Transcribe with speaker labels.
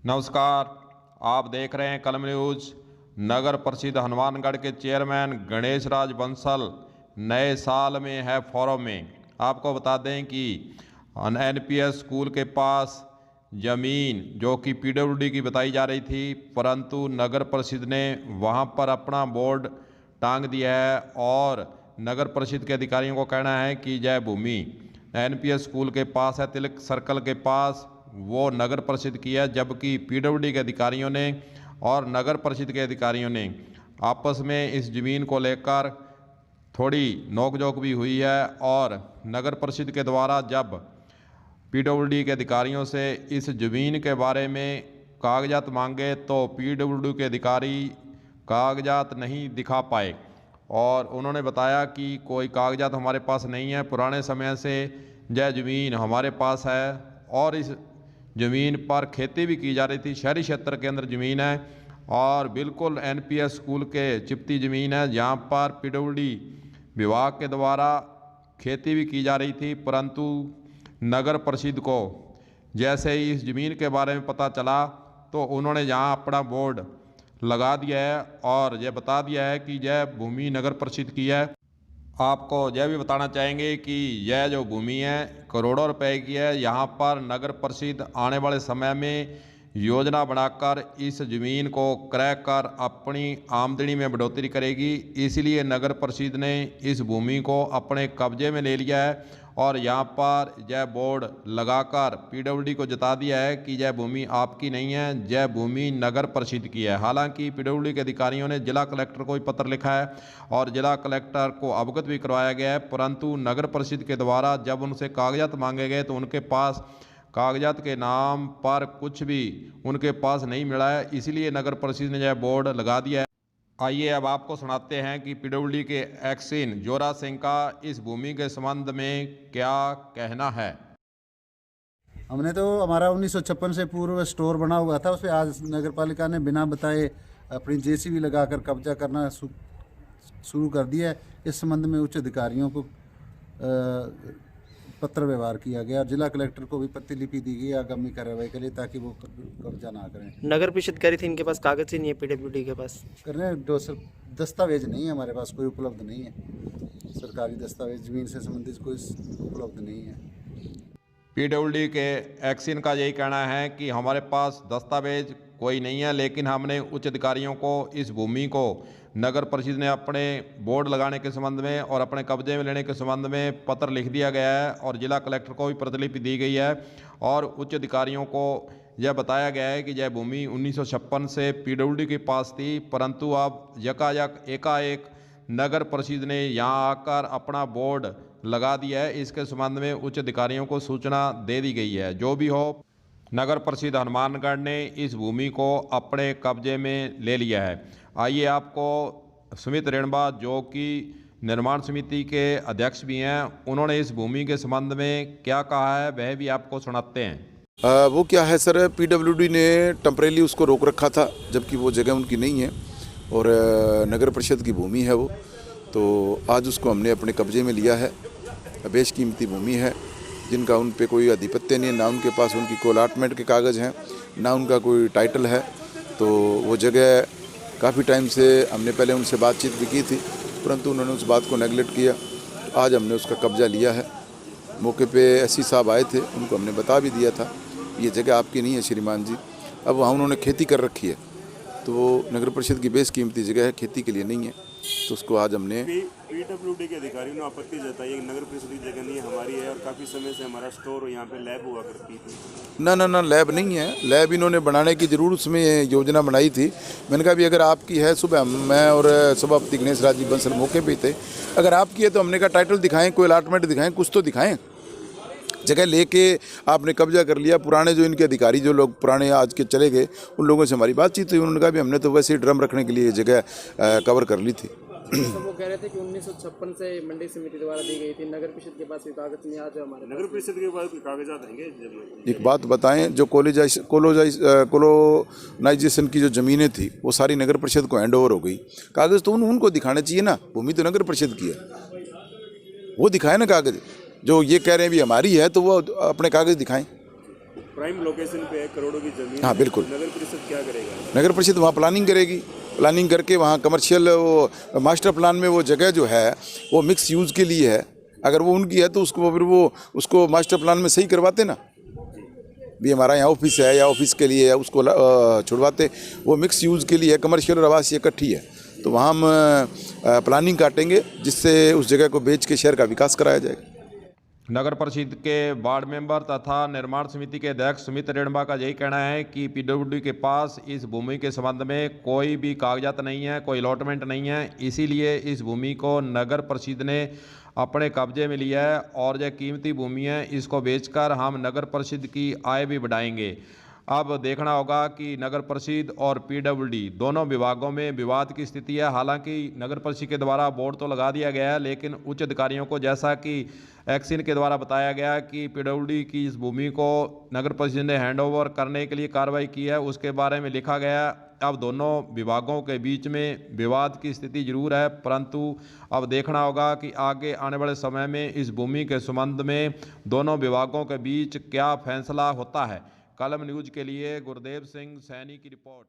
Speaker 1: नमस्कार, आप देख रहे हैं कलम न्यूज़। नगर परिषद हनुमानगढ़ के चेयरमैन गणेश राज बंसल नए साल में है फोरम में। आपको बता दें कि एनपीएस स्कूल के पास ज़मीन जो कि पीडब्ल्यूडी की बताई जा रही थी, परंतु नगर परिषद ने वहां पर अपना बोर्ड टांग दिया है और नगर परिषद के अधिकारियों को कहना है कि यह भूमि एनपीएस स्कूल के पास है, तिलक सर्कल के पास, वो नगर परिषद की है, जबकि पीडब्ल्यूडी के अधिकारियों ने और नगर परिषद के अधिकारियों ने आपस में इस ज़मीन को लेकर थोड़ी नोकझोंक भी हुई है। और नगर परिषद के द्वारा जब पीडब्ल्यूडी के अधिकारियों से इस ज़मीन के बारे में कागजात मांगे तो पीडब्ल्यूडी के अधिकारी कागजात नहीं दिखा पाए और उन्होंने बताया कि कोई कागजात हमारे पास नहीं है, पुराने समय से यह ज़मीन हमारे पास है और इस ज़मीन पर खेती भी की जा रही थी। शहरी क्षेत्र के अंदर ज़मीन है और बिल्कुल एनपीएस स्कूल के चिपती ज़मीन है, जहां पर पीडब्ल्यूडी विभाग के द्वारा खेती भी की जा रही थी, परंतु नगर परिषद को जैसे ही इस ज़मीन के बारे में पता चला तो उन्होंने यहाँ अपना बोर्ड लगा दिया है और यह बता दिया है कि यह भूमि नगर परिषद की है। आपको यह भी बताना चाहेंगे कि यह जो भूमि है करोड़ों रुपए की है। यहाँ पर नगर परिषद आने वाले समय में योजना बनाकर इस ज़मीन को क्रय कर अपनी आमदनी में बढ़ोतरी करेगी, इसलिए नगर परिषद ने इस भूमि को अपने कब्जे में ले लिया है और यहाँ पर यह बोर्ड लगाकर पीडब्ल्यूडी को जता दिया है कि यह भूमि आपकी नहीं है, यह भूमि नगर परिषद की है। हालांकि पीडब्ल्यूडी के अधिकारियों ने जिला कलेक्टर को भी पत्र लिखा है और जिला कलेक्टर को अवगत भी करवाया गया है, परंतु नगर परिषद के द्वारा जब उनसे कागजात मांगे गए तो उनके पास कागजात के नाम पर कुछ भी उनके पास नहीं मिला है, इसलिए नगर परिषद ने यह बोर्ड लगा दिया है। आइए अब आपको सुनाते हैं कि पीडब्ल्यूडी के एक्सिन जोरा सिंह का इस भूमि के संबंध में क्या कहना है।
Speaker 2: हमने तो हमारा 1956 से पूर्व स्टोर बना हुआ था, उस पर आज नगर पालिका ने बिना बताए अपनी जेसीबी लगाकर कब्जा करना शुरू कर दिया है। इस संबंध में उच्च अधिकारियों को पत्र व्यवहार किया गया और जिला कलेक्टर को भी प्रतिलिपि दी गई आगामी कार्रवाई के लिए, ताकि वो कब्जा ना करें।
Speaker 3: नगर परिषद कह रही थी इनके पास कागज ही नहीं है, पीडब्ल्यूडी के पास
Speaker 2: करने दस्तावेज नहीं है, हमारे पास कोई उपलब्ध नहीं है, सरकारी दस्तावेज जमीन से संबंधित कोई उपलब्ध नहीं है।
Speaker 1: पीडब्ल्यूडी के एक्सिन का यही कहना है कि हमारे पास दस्तावेज कोई नहीं है, लेकिन हमने उच्च अधिकारियों को इस भूमि को नगर परिषद ने अपने बोर्ड लगाने के संबंध में और अपने कब्जे में लेने के संबंध में पत्र लिख दिया गया है और जिला कलेक्टर को भी प्रतिलिपि दी गई है और उच्च अधिकारियों को यह बताया गया है कि यह भूमि 1956 से पीडब्ल्यूडी के पास थी, परंतु अब यकायक एकाएक नगर परिषद ने यहाँ आकर अपना बोर्ड लगा दिया है। इसके संबंध में उच्च अधिकारियों को सूचना दे दी गई है। जो भी हो, नगर परिषद हनुमानगढ़ ने इस भूमि को अपने कब्जे में ले लिया है। आइए आपको सुमित रेणबा, जो कि निर्माण समिति के अध्यक्ष भी हैं, उन्होंने इस भूमि के संबंध में क्या कहा है वह भी आपको सुनाते हैं।
Speaker 4: वो क्या है सर, पीडब्ल्यूडी ने टेम्परेली उसको रोक रखा था, जबकि वो जगह उनकी नहीं है और नगर परिषद की भूमि है वो। तो आज उसको हमने अपने कब्जे में लिया है। बेशकीमती भूमि है जिनका उन पे कोई अधिपत्य नहीं है, ना उनके पास उनकी कोई अलॉटमेंट के कागज़ हैं, ना उनका कोई टाइटल है। तो वो जगह काफ़ी टाइम से हमने पहले उनसे बातचीत भी की थी, परंतु उन्होंने उस बात को नेगलेक्ट किया। आज हमने उसका कब्जा लिया है। मौके पे एससी साहब आए थे, उनको हमने बता भी दिया था ये जगह आपकी नहीं है श्रीमान जी। अब वहाँ उन्होंने खेती कर रखी है, तो वो नगर परिषद की बेशकीमती जगह है, खेती के लिए नहीं है, तो उसको आज हमने
Speaker 5: पीडब्ल्यूडी के अधिकारियों ने आपत्ति जताई नगर परिषद की जगह नहीं हमारी है और काफ़ी समय से हमारा स्टोर यहाँ पे लैब हुआ करती थी।
Speaker 4: ना लैब नहीं है। लैब इन्होंने बनाने की जरूर उसमें योजना बनाई थी। मैंने कहा भी अगर आपकी है, सुबह मैं और सभापति गणेश राज बंसल मौके पे थे, अगर आपकी है तो हमने कहा टाइटल दिखाएं, कोई अलॉटमेंट दिखाएं, कुछ तो दिखाएं। जगह लेके आपने कब्जा कर लिया। पुराने जो इनके अधिकारी जो लोग पुराने आज के चले गए, उन लोगों से हमारी बातचीत हुई, उन्होंने कहा भी हमने तो वैसे ही ड्रम रखने के लिए जगह कवर कर ली थी।
Speaker 3: तो वो कह रहे थे कि 1956 से मंडी समिति द्वारा दी गई थी, नगर परिषद के पास भी कागज नहीं, आज हमारे
Speaker 5: नगर परिषद के पास कागजात हैं।
Speaker 4: एक बात बताएं, जो कोलोनाइजेशन की जो ज़मीनें थी वो सारी नगर परिषद को हैंड ओवर हो गई। कागज़ तो उनको दिखाना चाहिए ना, भूमि तो नगर परिषद की है, वो दिखाए ना कागज़। जो ये कह रहे हैं भी हमारी है तो वो अपने कागज़ दिखाएं।
Speaker 5: प्राइम लोकेशन पे है, करोड़ों की जमीन
Speaker 4: हाँ,
Speaker 5: है।
Speaker 4: बिल्कुल।
Speaker 5: नगर परिषद क्या करेगा?
Speaker 4: नगर परिषद वहाँ प्लानिंग करेगी, प्लानिंग करके वहाँ कमर्शियल वो मास्टर प्लान में वो जगह जो है वो मिक्स यूज़ के लिए है। अगर वो उनकी है तो उसको फिर वो उसको मास्टर प्लान में सही करवाते ना। भी हमारा यहाँ ऑफिस है या ऑफिस के लिए या उसको छुड़वाते, वो मिक्स यूज़ के लिए है, कमर्शियल और आवासीय इकट्ठी है। तो वहाँ हम प्लानिंग काटेंगे जिससे उस जगह को बेच के शहर का विकास कराया जाएगा।
Speaker 1: नगर परिषद के वार्ड मेंबर तथा निर्माण समिति के अध्यक्ष सुमित रेणबा का यही कहना है कि पीडब्ल्यूडी के पास इस भूमि के संबंध में कोई भी कागजात नहीं है, कोई अलॉटमेंट नहीं है, इसीलिए इस भूमि को नगर परिषद ने अपने कब्जे में लिया है और यह कीमती भूमि है, इसको बेचकर हम नगर परिषद की आय भी बढ़ाएंगे। अब देखना होगा कि नगर परिषद और पीडब्ल्यूडी दोनों विभागों में विवाद की स्थिति है। हालांकि नगर परिषद के द्वारा बोर्ड तो लगा दिया गया है, लेकिन उच्च अधिकारियों को जैसा कि एक्सिन के द्वारा बताया गया कि पीडब्ल्यूडी की इस भूमि को नगर परिषद ने हैंडओवर करने के लिए कार्रवाई की है, उसके बारे में लिखा गया। अब दोनों विभागों के बीच में विवाद की स्थिति जरूर है, परंतु अब देखना होगा कि आगे आने वाले समय में इस भूमि के संबंध में दोनों विभागों के बीच क्या फैसला होता है। कलम न्यूज़ के लिए गुरदेव सिंह सैनी की रिपोर्ट।